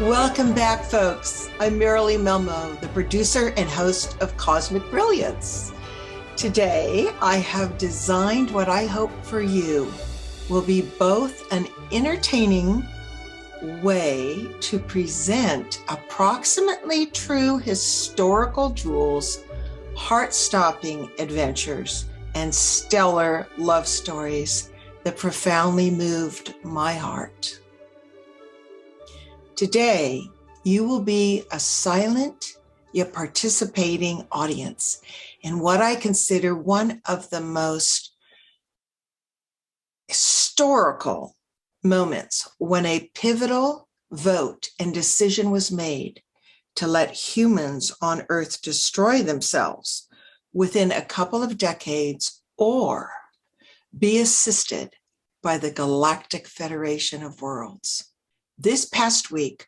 Welcome back, folks. I'm Merrily Melmo, the producer and host of Cosmic Brilliance. Today, I have designed what I hope for you will be both an entertaining way to present approximately true historical jewels, heart-stopping adventures, and stellar love stories that profoundly moved my heart. Today, you will be a silent yet participating audience in what I consider one of the most historical moments when a pivotal vote and decision was made to let humans on Earth destroy themselves within a couple of decades or be assisted by the Galactic Federation of Worlds. This past week,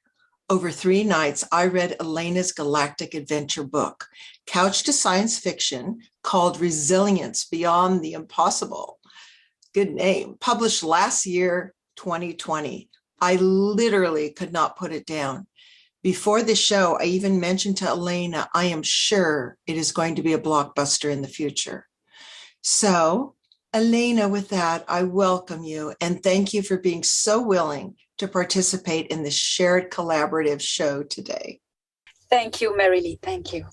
over 3 nights, I read Elena's Galactic adventure book, couched to science fiction, called Resilience Beyond the Impossible. Good name. Published last year, 2020. I literally could not put it down. Before the show, I even mentioned to Elena, I am sure it is going to be a blockbuster in the future. So, Elena, with that, I welcome you and thank you for being so willing to participate in this shared collaborative show today. Thank you, Merrily. Thank you.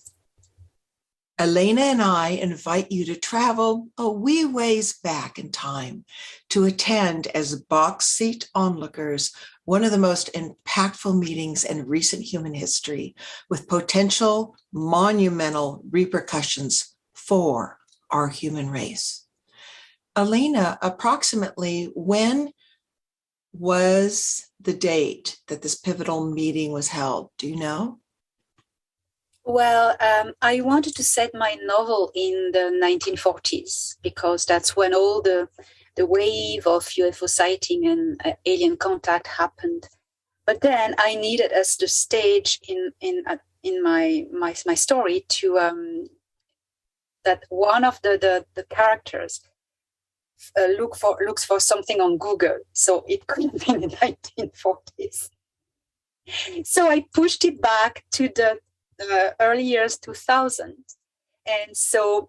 Elena and I invite you to travel a wee ways back in time to attend as box seat onlookers one of the most impactful meetings in recent human history with potential monumental repercussions for our human race. Elena, approximately when was the date that this pivotal meeting was held? Do you know? Well, I wanted to set my novel in the 1940s because that's when all the wave of UFO sighting and alien contact happened. But then I needed as the stage in my story to that one of the characters looks for something on Google, so it couldn't be in the 1940s. So I pushed it back to the early years 2000, and so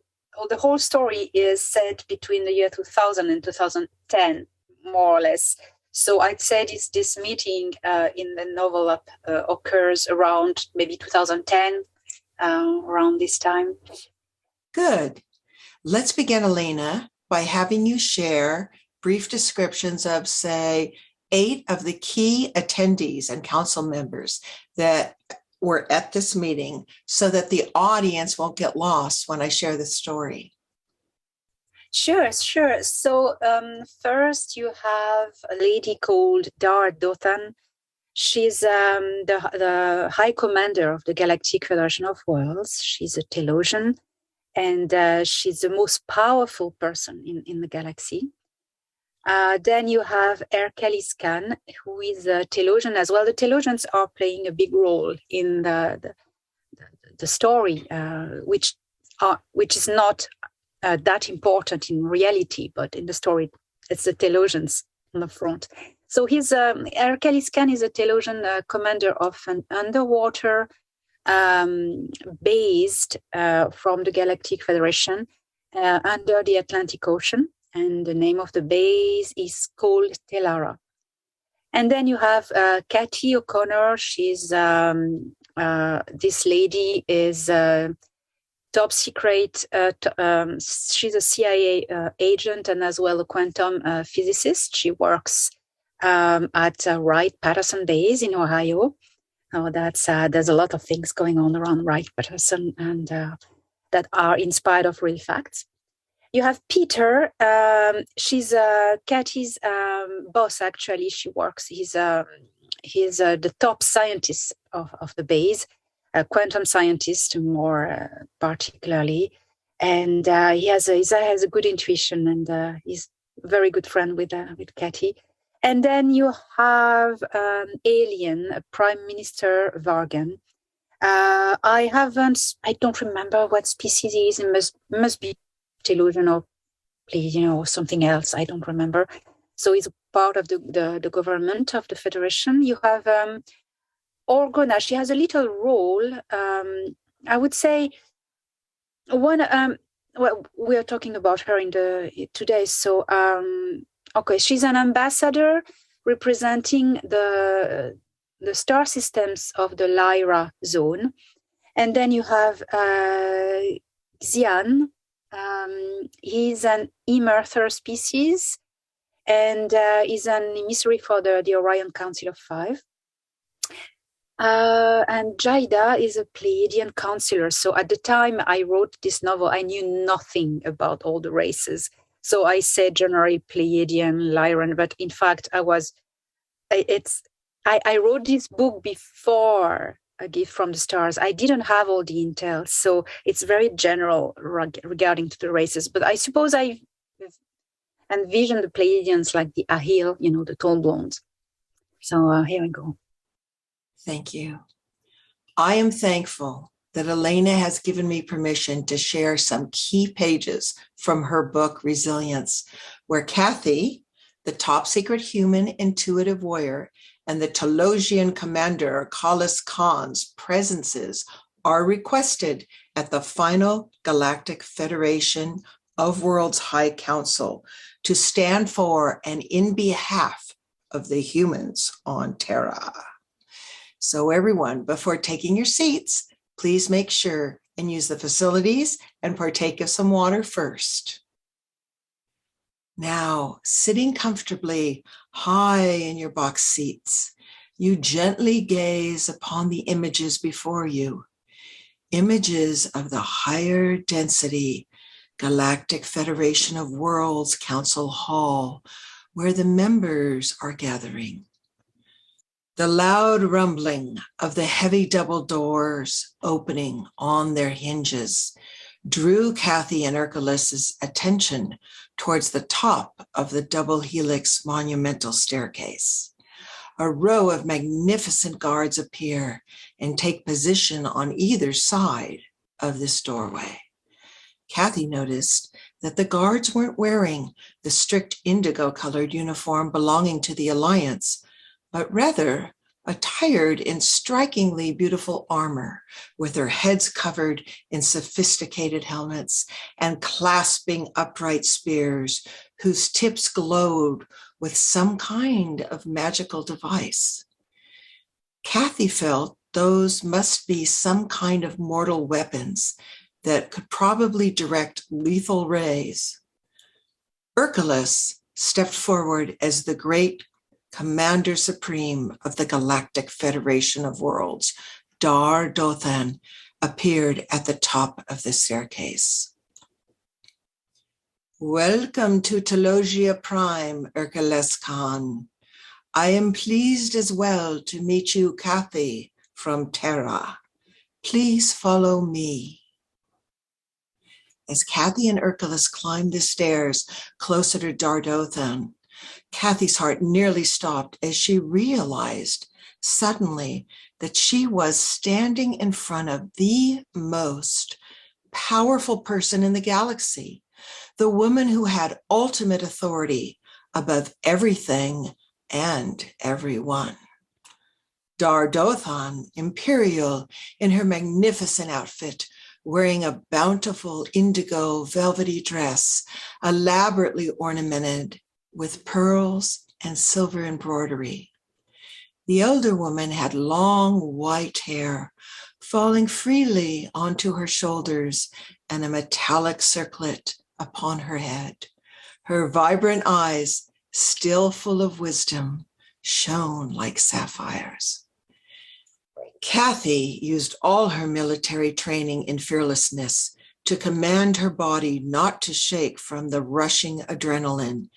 the whole story is set between the year 2000 and 2010, more or less. So I'd say this meeting in the novel occurs around maybe 2010, around this time. Good. Let's begin, Elena, by having you share brief descriptions of, say, 8 of the key attendees and council members that were at this meeting so that the audience won't get lost when I share the story. Sure. So first you have a lady called Dar Dothan. She's the High Commander of the Galactic Federation of Worlds. She's a theologian. And she's the most powerful person in the galaxy. Then you have Erkalis Khan, who is a theologian as well. The theologians are playing a big role in the story, which is not that important in reality, but in the story, it's the theologians on the front. So Erkalis Khan is a theologian commander of an underwater based from the Galactic Federation under the Atlantic Ocean, and the name of the base is called Terra. And then you have Kathy O'Connor. She's this lady is top secret. She's a CIA agent and as well a quantum physicist. She works at Wright-Patterson Base in Ohio. There's a lot of things going on around Wright-Patterson and that are inspired of real facts. You have Peter. She's Kathy's boss. Actually, she works. He's the top scientist of the base, a quantum scientist more particularly, and he has a good intuition, and he's a very good friend with Kathy. And then you have alien Prime Minister Vargan. I don't remember what species he is. It must be Delusion or something else. I don't remember. So he's part of the government of the Federation. You have Orgona, she has a little role. I would say one. Well, we are talking about her today. So, okay, she's an ambassador representing the star systems of the Lyra zone, and then you have Xian. He's an immersed species, and is an emissary for the Orion Council of Five. And Jaida is a Pleiadian counselor. So at the time I wrote this novel, I knew nothing about all the races. So I said generally Pleiadian, Lyran, but in fact I wrote this book before A Gift from the Stars. I didn't have all the intel, so it's very general regarding to the races. But I suppose I envision the Pleiadians like the Ahil, the tall blondes. So here we go. Thank you. I am thankful that Elena has given me permission to share some key pages from her book, Resilience, where Kathy, the top secret human intuitive warrior, and the Telosian commander, Kalis Khan's presences are requested at the final Galactic Federation of Worlds High Council to stand for and in behalf of the humans on Terra. So everyone, before taking your seats, please make sure and use the facilities and partake of some water first. Now, sitting comfortably high in your box seats, you gently gaze upon the images before you, images of the higher density Galactic Federation of Worlds Council Hall, where the members are gathering. The loud rumbling of the heavy double doors opening on their hinges drew Kathy and Hercules' attention towards the top of the double helix monumental staircase. A row of magnificent guards appear and take position on either side of this doorway. Kathy noticed that the guards weren't wearing the strict indigo-colored uniform belonging to the Alliance, but rather attired in strikingly beautiful armor, with their heads covered in sophisticated helmets and clasping upright spears whose tips glowed with some kind of magical device. Kathy felt those must be some kind of mortal weapons that could probably direct lethal rays. Hercules stepped forward as the great Commander Supreme of the Galactic Federation of Worlds, Dar Dothan, appeared at the top of the staircase. Welcome to Telogia Prime, Hercules Khan. I am pleased as well to meet you, Kathy, from Terra. Please follow me. As Kathy and Hercules climbed the stairs closer to Dardothan, Kathy's heart nearly stopped as she realized suddenly that she was standing in front of the most powerful person in the galaxy, the woman who had ultimate authority above everything and everyone. Dardothan, imperial in her magnificent outfit, wearing a bountiful indigo velvety dress, elaborately ornamented with pearls and silver embroidery. The elder woman had long white hair falling freely onto her shoulders and a metallic circlet upon her head. Her vibrant eyes, still full of wisdom, shone like sapphires. Kathy used all her military training in fearlessness to command her body not to shake from the rushing adrenaline.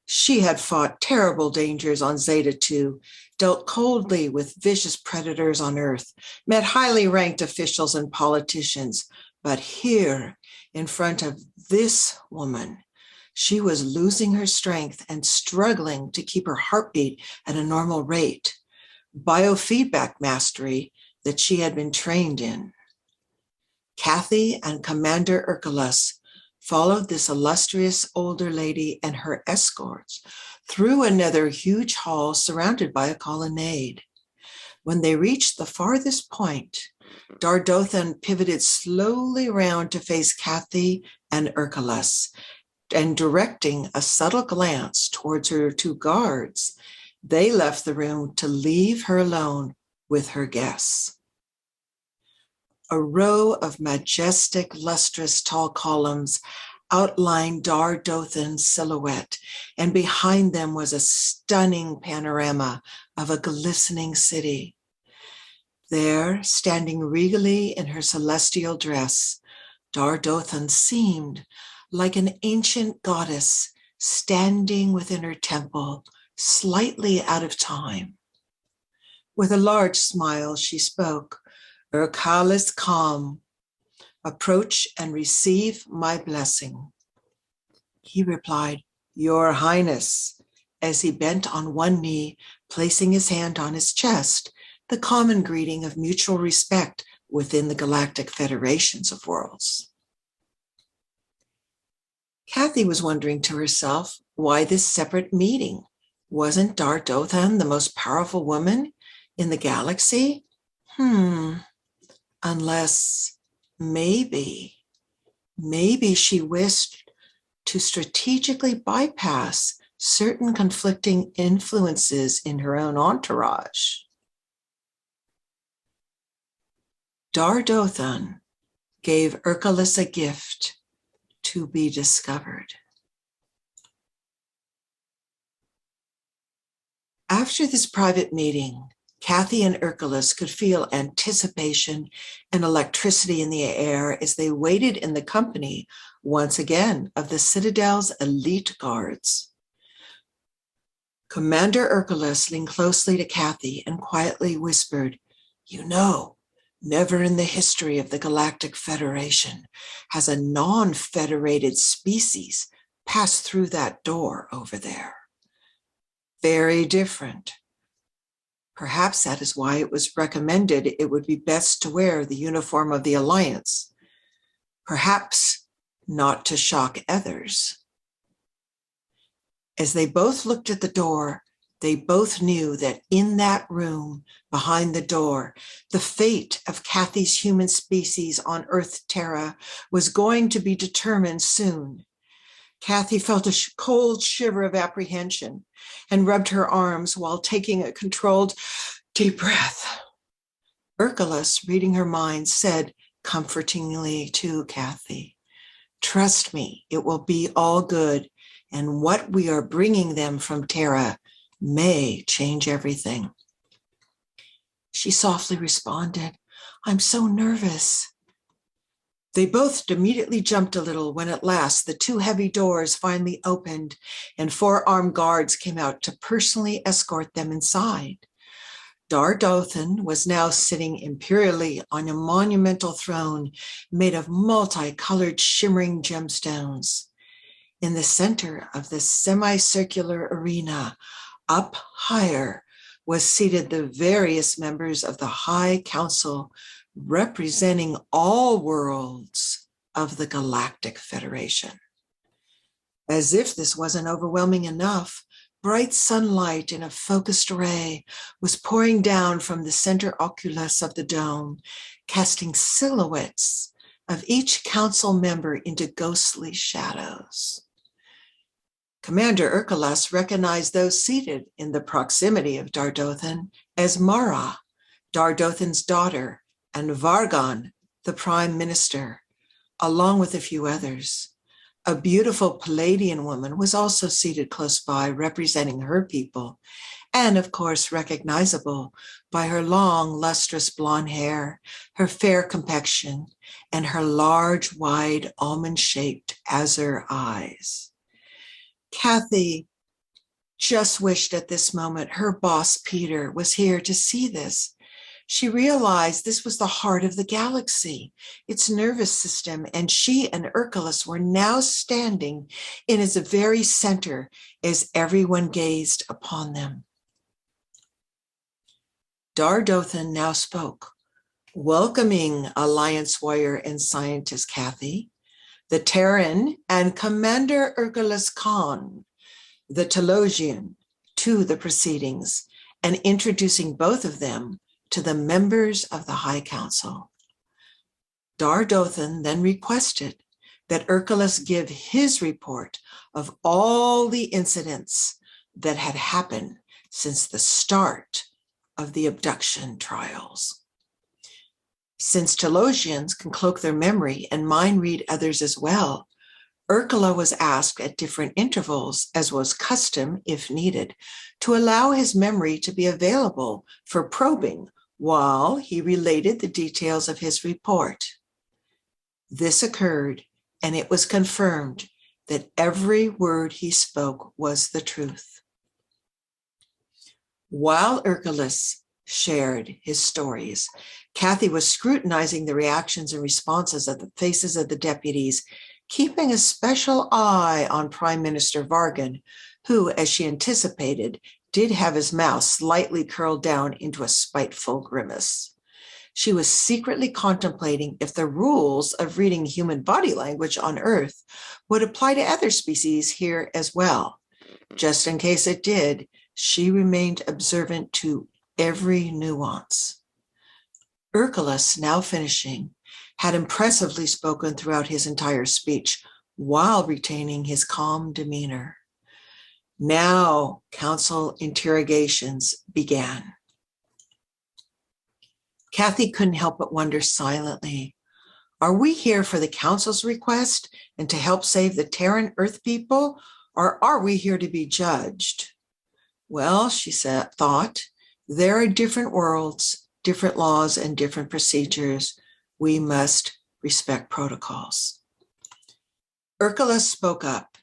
She had fought terrible dangers on Zeta 2, dealt coldly with vicious predators on Earth, met highly ranked officials and politicians. But here, in front of this woman, she was losing her strength and struggling to keep her heartbeat at a normal rate, biofeedback mastery that she had been trained in. Kathy and Commander Hercules followed this illustrious older lady and her escorts through another huge hall surrounded by a colonnade. When they reached the farthest point, Dardothan pivoted slowly around to face Kathy and Ercole, and directing a subtle glance towards her two guards, they left the room to leave her alone with her guests. A row of majestic, lustrous, tall columns outlined Dardothan's silhouette, and behind them was a stunning panorama of a glistening city. There, standing regally in her celestial dress, Dardothan seemed like an ancient goddess standing within her temple, slightly out of time. With a large smile, she spoke, "ElenaD, approach and receive my blessing." He replied, "Your Highness," as he bent on one knee, placing his hand on his chest, the common greeting of mutual respect within the Galactic Federations of Worlds. Kathy was wondering to herself, why this separate meeting? Wasn't Dardothan the most powerful woman in the galaxy? Unless maybe she wished to strategically bypass certain conflicting influences in her own entourage. Dardothan gave Ercole a gift to be discovered. After this private meeting, Kathy and Ercole could feel anticipation and electricity in the air as they waited in the company, once again, of the Citadel's elite guards. Commander Ercole leaned closely to Kathy and quietly whispered, "You know, never in the history of the Galactic Federation has a non-federated species passed through that door over there. Very different. Perhaps that is why it was recommended it would be best to wear the uniform of the Alliance. Perhaps not to shock others." As they both looked at the door, they both knew that in that room, behind the door, the fate of Kathy's human species on Earth Terra was going to be determined soon. Kathy felt a cold shiver of apprehension and rubbed her arms while taking a controlled deep breath. Ercole, reading her mind, said comfortingly to Kathy, "Trust me, it will be all good, and what we are bringing them from Terra may change everything." She softly responded, "I'm so nervous." They both immediately jumped a little when at last the two heavy doors finally opened and 4 armed guards came out to personally escort them inside. Dardothan was now sitting imperially on a monumental throne made of multicolored shimmering gemstones. In the center of the semicircular arena, up higher, was seated the various members of the High Council representing all worlds of the Galactic Federation. As if this wasn't overwhelming enough, bright sunlight in a focused ray was pouring down from the center oculus of the dome, casting silhouettes of each council member into ghostly shadows. Commander Ercole recognized those seated in the proximity of Dardothan as Mara, Dardothan's daughter, and Vargon, the prime minister, along with a few others. A beautiful Palladian woman was also seated close by, representing her people, and of course recognizable by her long, lustrous blonde hair, her fair complexion, and her large, wide, almond-shaped azure eyes. Kathy just wished at this moment her boss, Peter, was here to see this. She realized this was the heart of the galaxy, its nervous system, and she and Ercole were now standing in its very center as everyone gazed upon them. Dardothan now spoke, welcoming Alliance warrior and scientist Kathy, the Terran, and Commander Ercole Khan, the Telosian, to the proceedings, and introducing both of them to the members of the High Council. Dardothan then requested that Ercole give his report of all the incidents that had happened since the start of the abduction trials. Since Telosians can cloak their memory and mind read others as well, Ercole was asked at different intervals, as was custom if needed, to allow his memory to be available for probing while he related the details of his report. This occurred, and it was confirmed that every word he spoke was the truth. While Ercole shared his stories, Kathy was scrutinizing the reactions and responses of the faces of the deputies, keeping a special eye on Prime Minister Vargan, who, as she anticipated, did have his mouth slightly curled down into a spiteful grimace. She was secretly contemplating if the rules of reading human body language on Earth would apply to other species here as well. Just in case it did, she remained observant to every nuance. Ercole, now finishing, had impressively spoken throughout his entire speech while retaining his calm demeanor. Now, council interrogations began. Kathy couldn't help but wonder silently, are we here for the council's request and to help save the Terran Earth people, or are we here to be judged? Well, she thought, there are different worlds, different laws, and different procedures. We must respect protocols. Ercole spoke up.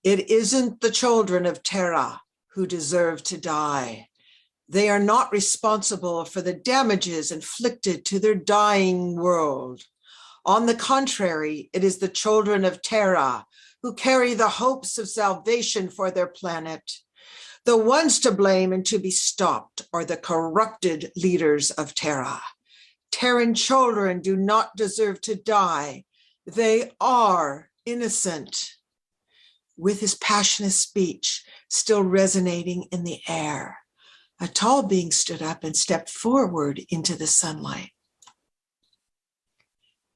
It isn't the children of Terra who deserve to die. They are not responsible for the damages inflicted to their dying world. On the contrary, it is the children of Terra who carry the hopes of salvation for their planet. The ones to blame and to be stopped are the corrupted leaders of Terra. Terran children do not deserve to die. They are innocent. With his passionate speech still resonating in the air, a tall being stood up and stepped forward into the sunlight.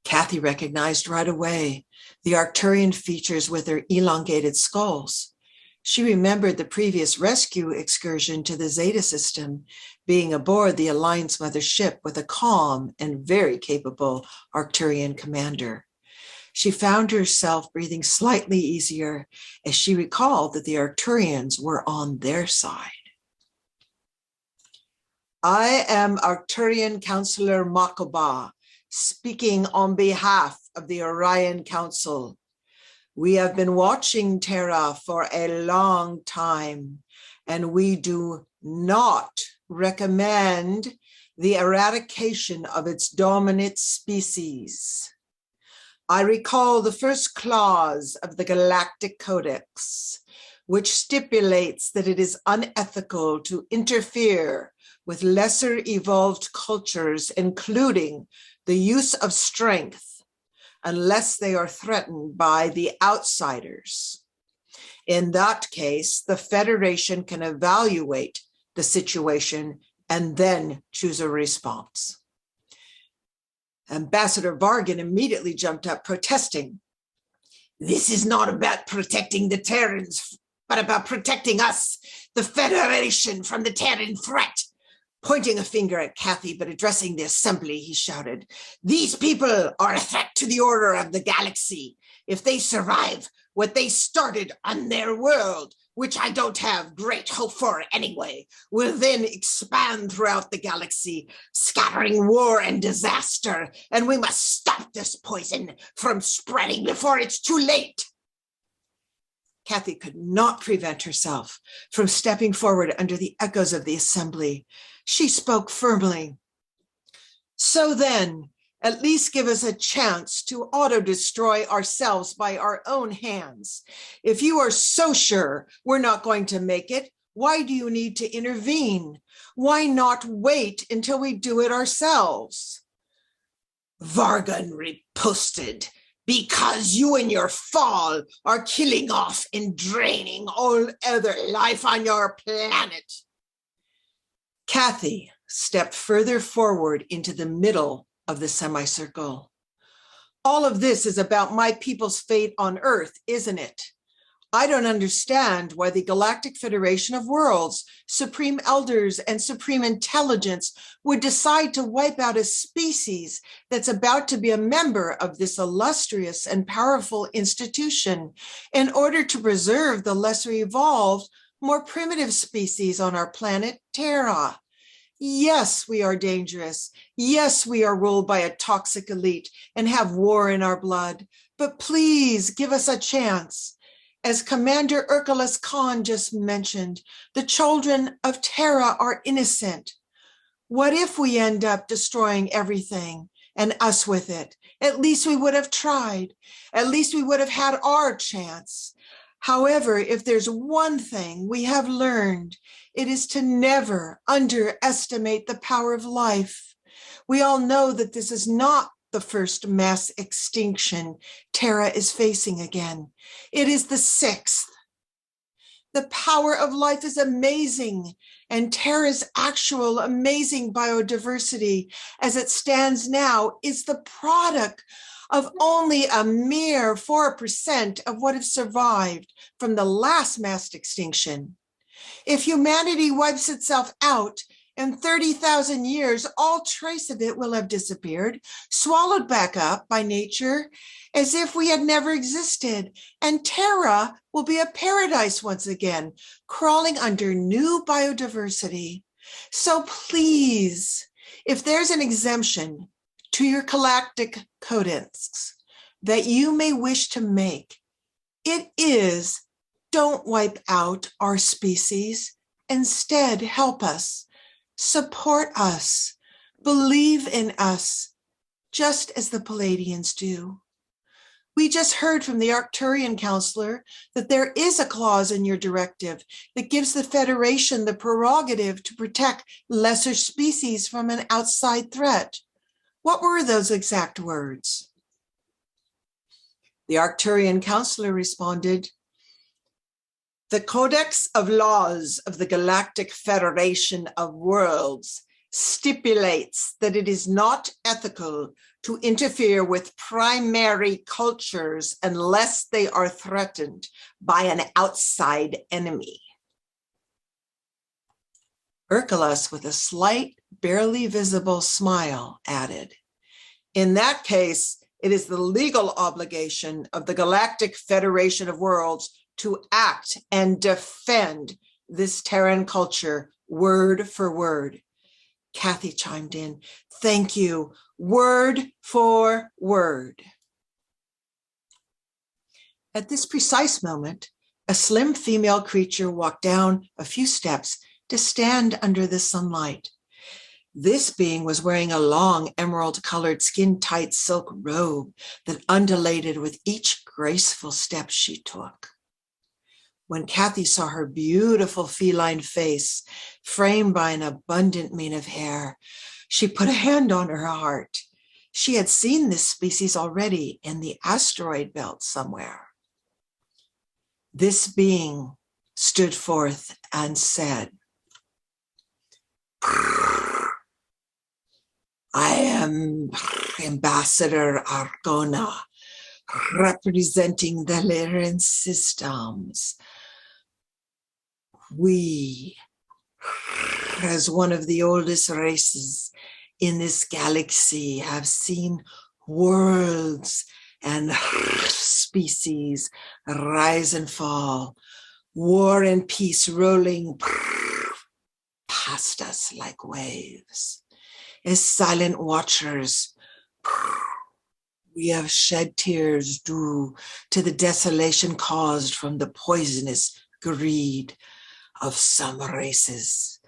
Kathy recognized right away the Arcturian features with their elongated skulls. She remembered the previous rescue excursion to the Zeta system, being aboard the Alliance Mother ship with a calm and very capable Arcturian commander. She found herself breathing slightly easier as she recalled that the Arcturians were on their side. I am Arcturian Counselor Makoba, speaking on behalf of the Orion Council. We have been watching Terra for a long time, and we do not recommend the eradication of its dominant species. I recall the first clause of the Galactic Codex, which stipulates that it is unethical to interfere with lesser evolved cultures, including the use of strength, unless they are threatened by the outsiders. In that case, the Federation can evaluate the situation and then choose a response. Ambassador Vargan immediately jumped up, protesting. This is not about protecting the Terrans, but about protecting us, the Federation, from the Terran threat. Pointing a finger at Kathy, but addressing the assembly, he shouted, these people are a threat to the order of the galaxy. If they survive what they started on their world, which I don't have great hope for anyway, will then expand throughout the galaxy, scattering war and disaster, and we must stop this poison from spreading before it's too late. Kathy could not prevent herself from stepping forward under the echoes of the assembly. She spoke firmly. So then, at least give us a chance to auto-destroy ourselves by our own hands. If you are so sure we're not going to make it, why do you need to intervene? Why not wait until we do it ourselves? Vargan riposted. Because you and your fall are killing off and draining all other life on your planet. Kathy, stepped further forward into the middle of the semicircle. All of this is about my people's fate on Earth, isn't it? I don't understand why the Galactic Federation of Worlds, Supreme Elders, and Supreme Intelligence would decide to wipe out a species that's about to be a member of this illustrious and powerful institution in order to preserve the lesser evolved, more primitive species on our planet, Terra. Yes, we are dangerous. Yes, we are ruled by a toxic elite and have war in our blood. But please give us a chance. As Commander Urkelas Khan just mentioned, the children of Terra are innocent. What if we end up destroying everything and us with it? At least we would have tried. At least we would have had our chance. However, if there's one thing we have learned, it is to never underestimate the power of life. We all know that this is not the first mass extinction Terra is facing again. It is the 6th. The power of life is amazing, and Terra's actual amazing biodiversity as it stands now is the product of only a mere 4% of what has survived from the last mass extinction. If humanity wipes itself out, in 30,000 years, all trace of it will have disappeared, swallowed back up by nature as if we had never existed. And Terra will be a paradise once again, crawling under new biodiversity. So please, if there's an exemption to your Galactic Codex that you may wish to make, it is don't wipe out our species. Instead, help us. Support us, believe in us, just as the Palladians do. We just heard from the Arcturian counselor that there is a clause in your directive that gives the Federation the prerogative to protect lesser species from an outside threat. What were those exact words? The Arcturian counselor responded, "The Codex of Laws of the Galactic Federation of Worlds stipulates that it is not ethical to interfere with primary cultures unless they are threatened by an outside enemy." Urkelas, with a slight, barely visible smile, added, "In that case, it is the legal obligation of the Galactic Federation of Worlds to act and defend this Terran culture word for word." Kathy chimed in, "Thank you, word for word." At this precise moment, a slim female creature walked down a few steps to stand under the sunlight. This being was wearing a long emerald-colored skin-tight silk robe that undulated with each graceful step she took. When Kathy saw her beautiful feline face framed by an abundant mane of hair, she put a hand on her heart. She had seen this species already in the asteroid belt somewhere. This being stood forth and said, "I am Ambassador Argona, representing the Lyran systems. We, as one of the oldest races in this galaxy, have seen worlds and species rise and fall, war and peace rolling past us like waves. As silent watchers, we have shed tears due to the desolation caused from the poisonous greed of some races,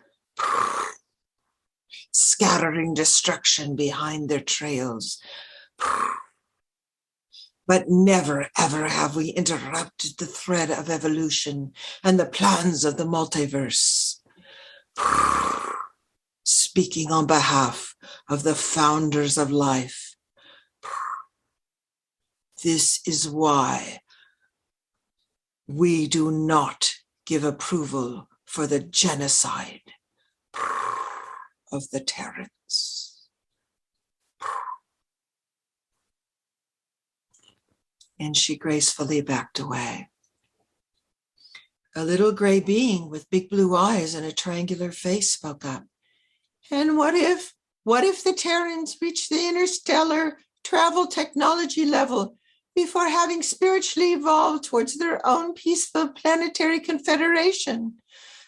scattering destruction behind their trails. But never, ever have we interrupted the thread of evolution and the plans of the multiverse. Speaking on behalf of the founders of life, this is why we do not give approval for the genocide of the Terrans. And she gracefully backed away. A little gray being with big blue eyes and a triangular face spoke up. And what if the Terrans reach the interstellar travel technology level before having spiritually evolved towards their own peaceful planetary confederation?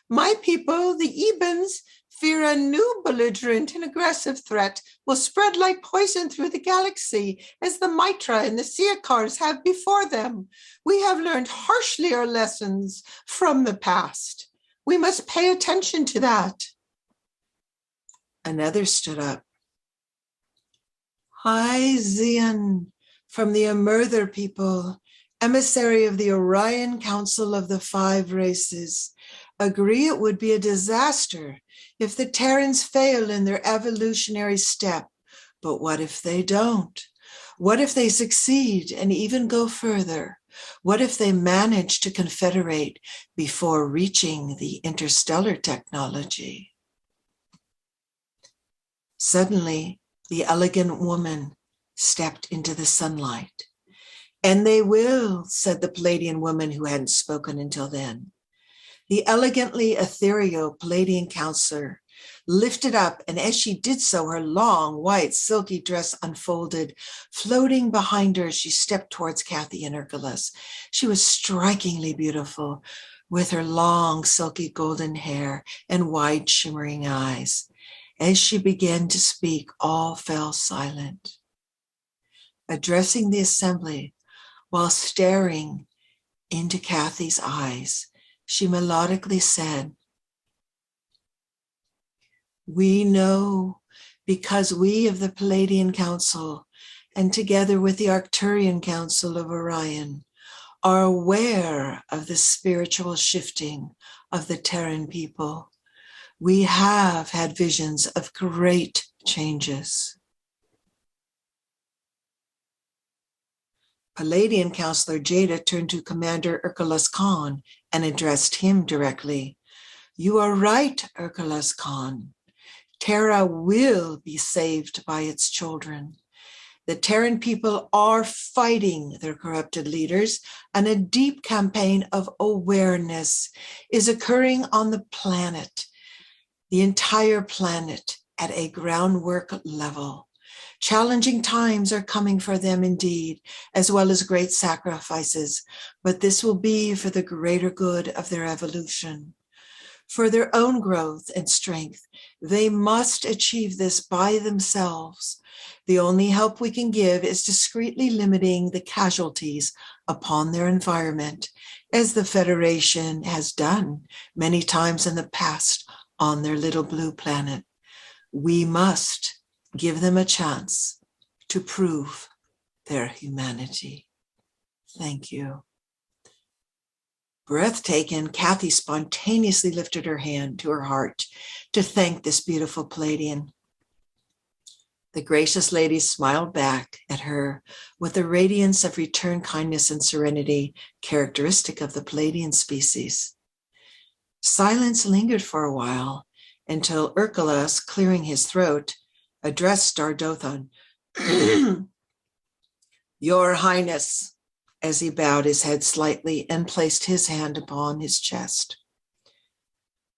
My people, the Ebens, fear a new belligerent and aggressive threat will spread like poison through the galaxy, as the Mitra and the Siakars have before them. We have learned harshly our lessons from the past. We must pay attention to that. Another stood up. Hi, Zian, from the Emerther people, emissary of the Orion Council of the Five Races. Agree it would be a disaster if the Terrans fail in their evolutionary step. But what if they don't? What if they succeed and even go further? What if they manage to confederate before reaching the interstellar technology? Suddenly, the elegant woman stepped into the sunlight. And they will, said the Palladian woman who hadn't spoken until then. The elegantly ethereal Palladian counselor lifted up, and as she did so, her long, white, silky dress unfolded. Floating behind her, she stepped towards Kathy and Hercules. She was strikingly beautiful, with her long, silky golden hair and wide, shimmering eyes. As she began to speak, all fell silent. Addressing the assembly, while staring into Kathy's eyes, she melodically said, "We know because we of the Palladian Council, and together with the Arcturian Council of Orion, are aware of the spiritual shifting of the Terran people. We have had visions of great changes." Palladian Counselor Jada turned to Commander Hercules Khan and addressed him directly. "You are right, Hercules Khan. Terra will be saved by its children. The Terran people are fighting their corrupted leaders, and a deep campaign of awareness is occurring on the planet, the entire planet, at a groundwork level. Challenging times are coming for them indeed, as well as great sacrifices, but this will be for the greater good of their evolution. For their own growth and strength, they must achieve this by themselves. The only help we can give is discreetly limiting the casualties upon their environment, as the Federation has done many times in the past on their little blue planet. We must give them a chance to prove their humanity." Thank you. Breathtaking, Kathy spontaneously lifted her hand to her heart to thank this beautiful Palladian. The gracious lady smiled back at her with the radiance of returned kindness and serenity characteristic of the Palladian species. Silence lingered for a while until Hercules, clearing his throat, addressed Dardothan. "Your Highness," as he bowed his head slightly and placed his hand upon his chest.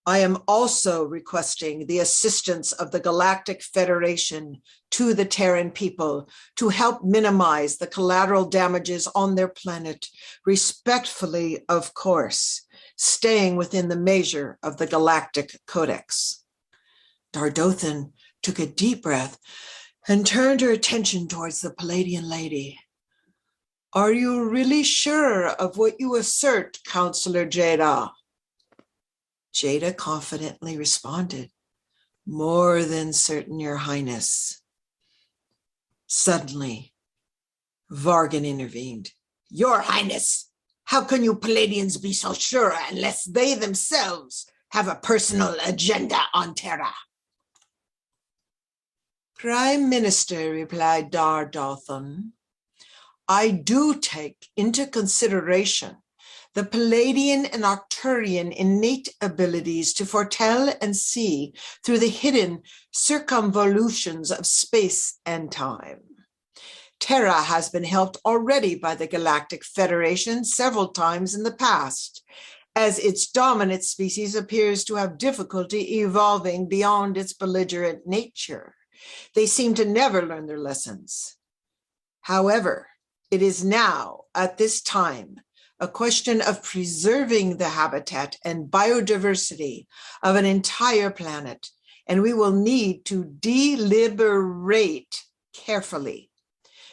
"I am also requesting the assistance of the Galactic Federation to the Terran people to help minimize the collateral damages on their planet, respectfully, of course, staying within the measure of the Galactic Codex." Dardothan took a deep breath and turned her attention towards the Palladian lady. "Are you really sure of what you assert, Counselor Jada?" Jada confidently responded, "More than certain, Your Highness." Suddenly, Vargan intervened. "Your Highness, how can you Palladians be so sure unless they themselves have a personal agenda on Terra?" "Prime Minister," replied Dardothan, "I do take into consideration The Palladian and Arcturian innate abilities to foretell and see through the hidden circumvolutions of space and time. Terra has been helped already by the Galactic Federation several times in the past, as its dominant species appears to have difficulty evolving beyond its belligerent nature. They seem to never learn their lessons. However, it is now, at this time, a question of preserving the habitat and biodiversity of an entire planet, and we will need to deliberate carefully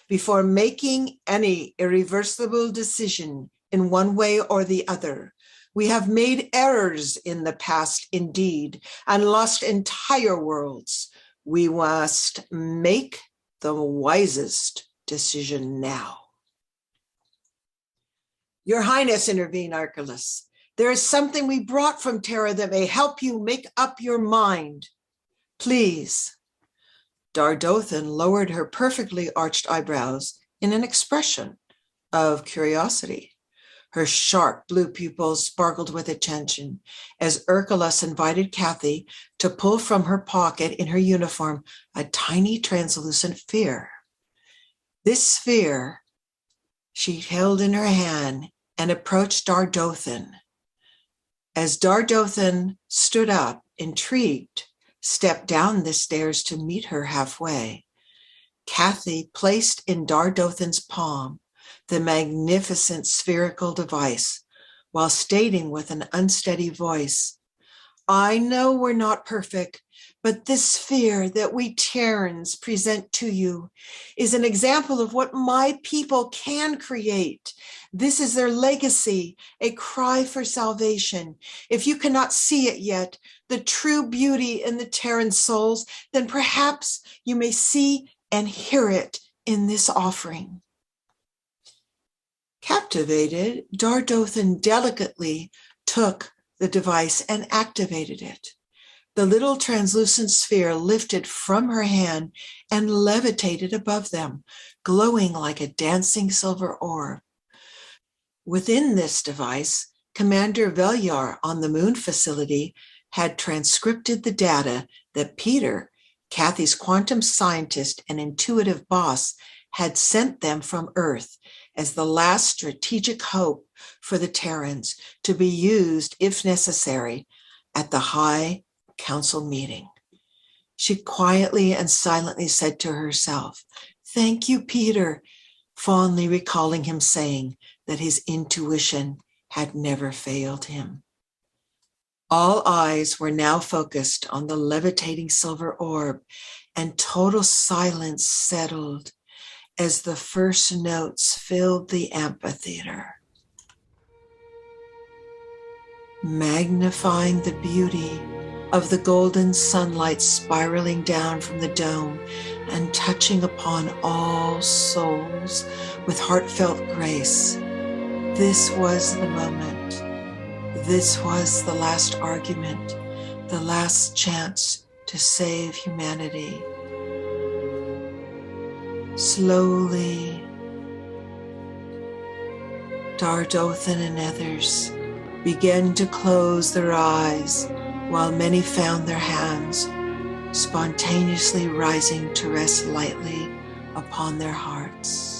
before making any irreversible decision in one way or the other. We have made errors in the past indeed, and lost entire worlds. We must make the wisest decision now. Your Highness, intervened Archelaus. There is something we brought from Terra that may help you make up your mind. Please. Dardothan lowered her perfectly arched eyebrows in an expression of curiosity. Her sharp blue pupils sparkled with attention as Archelaus invited Kathy to pull from her pocket in her uniform a tiny translucent sphere. This sphere she held in her hand and approached Dardothan. As Dardothan stood up, intrigued, stepped down the stairs to meet her halfway, Kathy placed in Dardothan's palm the magnificent spherical device while stating with an unsteady voice, I know we're not perfect, but this sphere that we Terrans present to you is an example of what my people can create. This is their legacy, a cry for salvation. If you cannot see it yet, the true beauty in the Terran souls, then perhaps you may see and hear it in this offering. Captivated, Dardothan delicately took the device and activated it. The little translucent sphere lifted from her hand and levitated above them, glowing like a dancing silver orb. Within this device, Commander Velyar on the Moon facility had transcribed the data that Peter, Kathy's quantum scientist and intuitive boss, had sent them from Earth as the last strategic hope for the Terrans to be used, if necessary, at the High Council meeting. She quietly and silently said to herself, "Thank you, Peter," fondly recalling him saying that his intuition had never failed him. All eyes were now focused on the levitating silver orb, and total silence settled as the first notes filled the amphitheater, magnifying the beauty of the golden sunlight spiraling down from the dome and touching upon all souls with heartfelt grace. This was the moment. This was the last argument, the last chance to save humanity. Slowly, Dardothan and others began to close their eyes, while many found their hands spontaneously rising to rest lightly upon their hearts.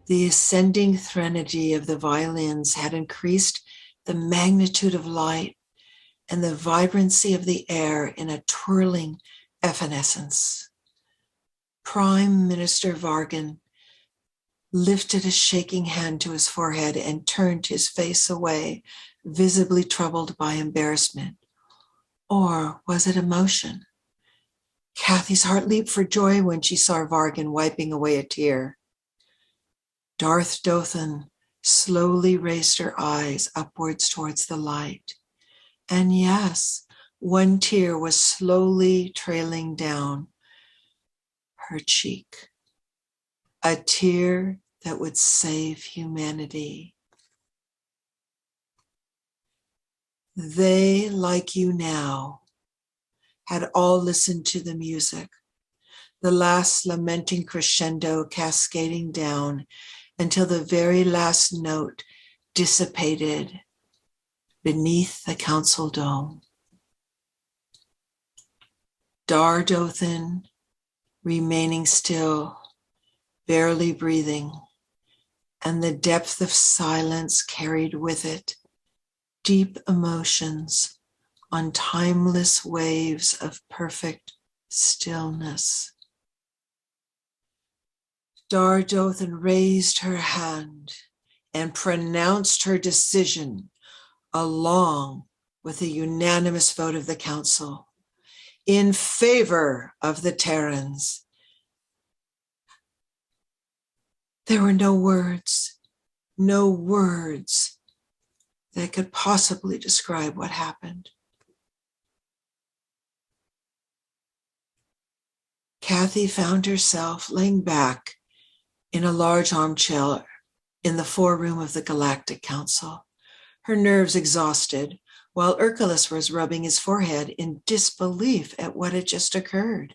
The ascending threnody of the violins had increased the magnitude of light and the vibrancy of the air in a twirling evanescence. Prime Minister Vargan lifted a shaking hand to his forehead and turned his face away, visibly troubled by embarrassment. Or was it emotion? Kathy's heart leaped for joy when she saw Vargan wiping away a tear. Darth Dothan slowly raised her eyes upwards towards the light. And yes, one tear was slowly trailing down her cheek. A tear that would save humanity. They, like you now, had all listened to the music, the last lamenting crescendo cascading down until the very last note dissipated beneath the council dome. Dardothan remaining still, barely breathing, and the depth of silence carried with it deep emotions on timeless waves of perfect stillness. Dardothan raised her hand and pronounced her decision along with a unanimous vote of the council in favor of the Terrans. There were no words that could possibly describe what happened. Kathy found herself laying back in a large armchair in the foreroom of the Galactic Council, her nerves exhausted, while Erculus was rubbing his forehead in disbelief at what had just occurred.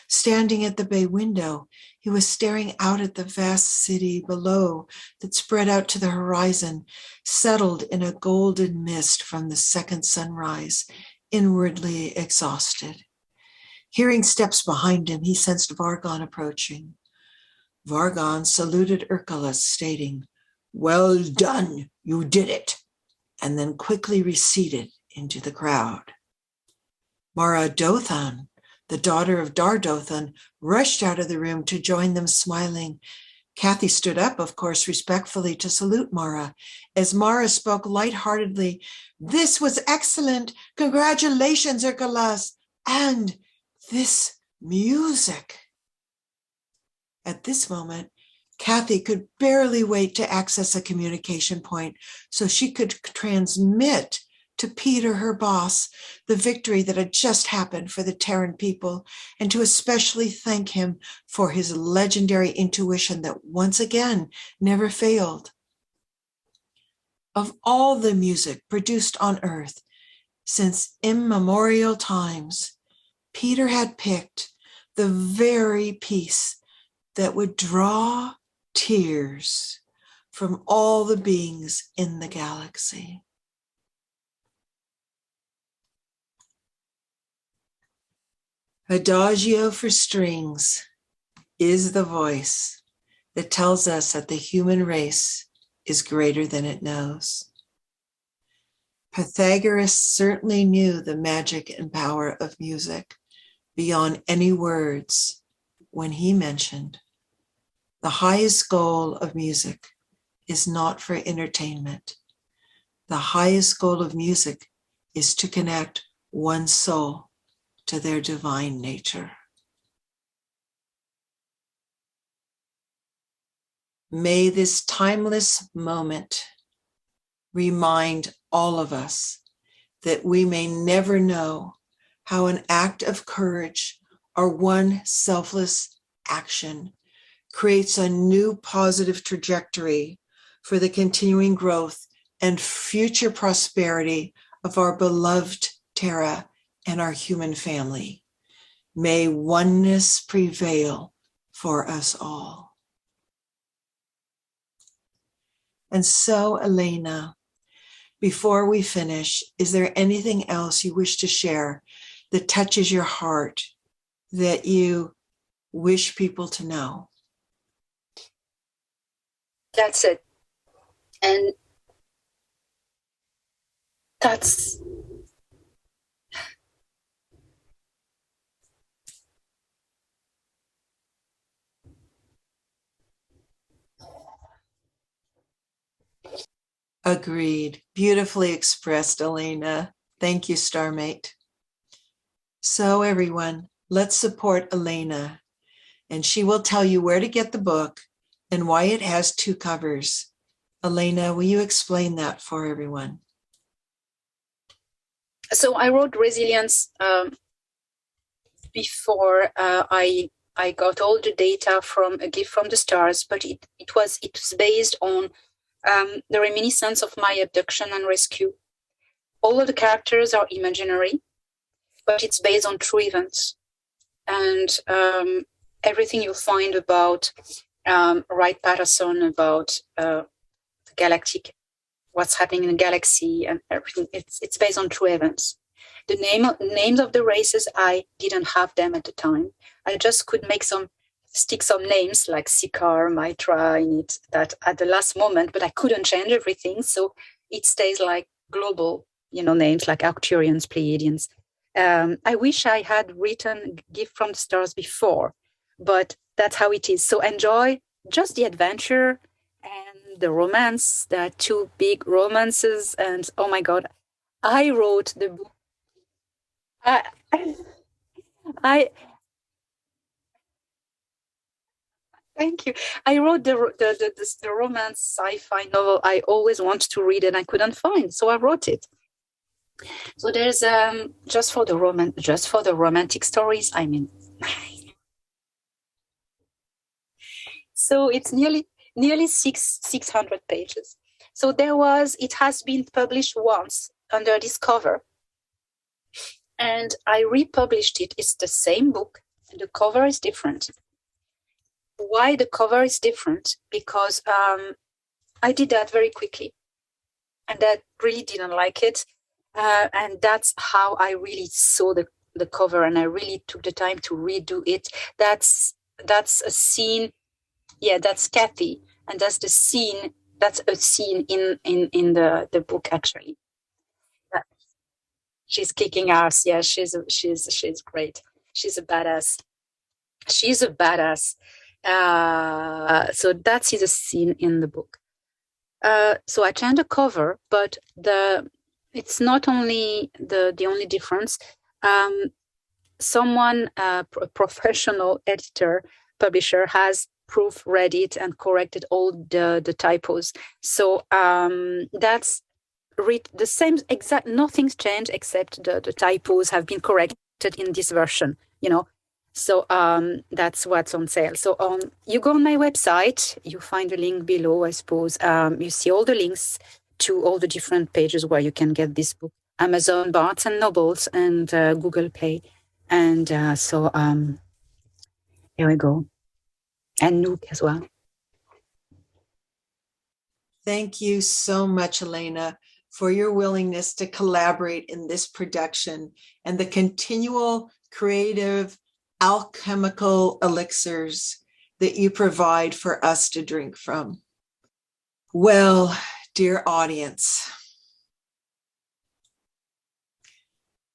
Standing at the bay window, he was staring out at the vast city below that spread out to the horizon, settled in a golden mist from the second sunrise, inwardly exhausted. Hearing steps behind him, he sensed Vargan approaching. Vargan saluted Erculus, stating, "Well done, you did it," and then quickly receded into the crowd. Mara Dothan, the daughter of Dardothan, rushed out of the room to join them, smiling. Kathy stood up, of course, respectfully to salute Mara. As Mara spoke lightheartedly, "This was excellent. Congratulations, Erculus. And this music." At this moment, Kathy could barely wait to access a communication point so she could transmit to Peter, her boss, the victory that had just happened for the Terran people, and to especially thank him for his legendary intuition that once again never failed. Of all the music produced on Earth since immemorial times, Peter had picked the very piece that would draw tears from all the beings in the galaxy. Adagio for strings is the voice that tells us that the human race is greater than it knows. Pythagoras certainly knew the magic and power of music beyond any words when he mentioned, "The highest goal of music is not for entertainment. The highest goal of music is to connect one's soul to their divine nature." May this timeless moment remind all of us that we may never know how an act of courage or one selfless action creates a new positive trajectory for the continuing growth and future prosperity of our beloved Terra and our human family. May oneness prevail for us all. And so, Elena, before we finish, is there anything else you wish to share that touches your heart that you wish people to know? That's it. And that's Agreed. Beautifully expressed, Elena. Thank you, Starmate. So everyone, let's support Elena, and she will tell you where to get the book and why it has 2 covers. Elena, will you explain that for everyone? So I wrote Resilience before I got all the data from A Gift from the Stars, but it was based on the reminiscence of my abduction and rescue. All of the characters are imaginary, but it's based on true events. And everything you find about Wright Patterson, about the Galactic, what's happening in the galaxy and everything, it's based on true events. The names of the races, I didn't have them at the time. I just could stick some names like Sikaar, Mitra in it that at the last moment, but I couldn't change everything. So it stays like global, names like Arcturians, Pleiadians. I wish I had written Gift from the Stars before, but that's how it is. So enjoy just the adventure and the romance. There are 2 big romances, and oh my God, I wrote the book. I Thank you. I wrote the romance sci-fi novel I always wanted to read and I couldn't find, so I wrote it. So there's just for the romantic stories. I mean, so it's nearly 600 pages. So it has been published once under this cover, and I republished it. It's the same book, and the cover is different. Why the cover is different? Because I did that very quickly, and I really didn't like it. And that's how I really saw the cover, and I really took the time to redo it. That's a scene. Yeah, that's Kathy, and that's the scene. That's a scene in the book actually. She's kicking ass. Yeah, she's great. She's a badass. So that is a scene in the book. So I changed the cover, but it's not only the only difference. Someone, a professional editor, publisher, has proofread it and corrected all the typos. So that's the same exact. Nothing's changed except the typos have been corrected in this version. So that's what's on sale. So you go on my website, you find a link below, I suppose. You see all the links to all the different pages where you can get this book. Amazon, Barnes and Nobles, and Google Play. And so here we go. And Nook as well. Thank you so much, Elena, for your willingness to collaborate in this production and the continual creative alchemical elixirs that you provide for us to drink from. Well, dear audience,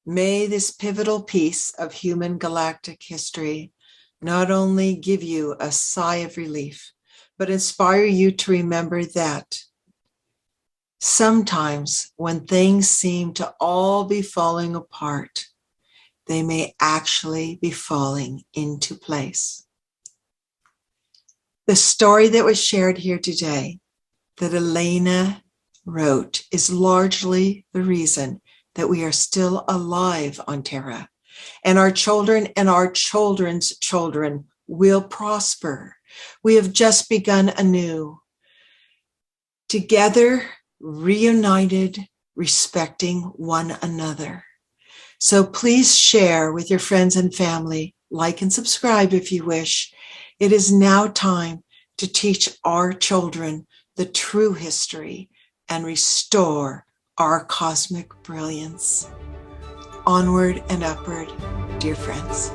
may this pivotal piece of human galactic history not only give you a sigh of relief, but inspire you to remember that sometimes when things seem to all be falling apart, they may actually be falling into place. The story that was shared here today that Elena wrote is largely the reason that we are still alive on Terra, and our children and our children's children will prosper. We have just begun anew, together, reunited, respecting one another. So please share with your friends and family, like and subscribe if you wish. It is now time to teach our children the true history and restore our cosmic brilliance. Onward and upward, dear friends.